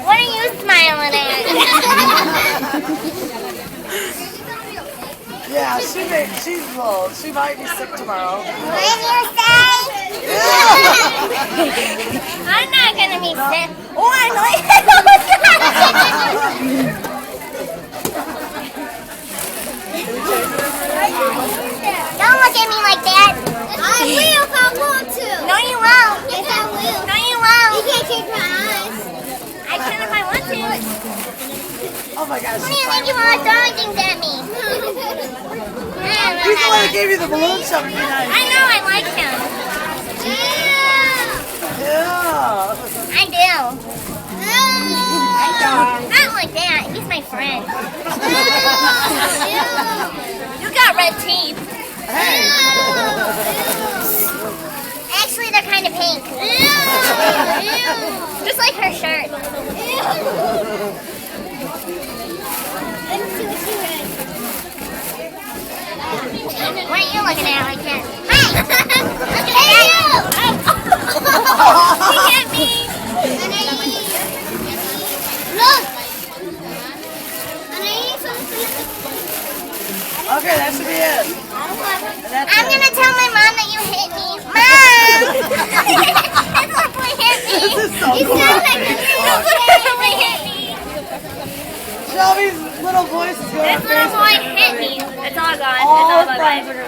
What are you smiling at? Yeah, she might be sick tomorrow. What did you say? I'm not gonna be sick. Oh, I like Don't look at me like that. I will if I want to. No, you won't. Yes, I will. No, you won't. You can't take my eyes. I can if I want to. Oh my gosh. What do you think you are throwing things at me? He's the one that gave you the balloon shove. Be nice. I know, I like him. Yeah. I do. Not like that. He's my friend. You got red teeth. Hey. Actually, they're kind of pink. Just like her shirt. What are you looking at like that? Hey! Look at you! Look at me! Look. Okay, that should be it. I'm gonna tell my mom that you hit me. Mom! That little boy hit me. This is so He cool. sounds like a little boy hit me. Shelby's little voice is going This little crazy. boy hit me. That's all I got. That's All all her I friends got. are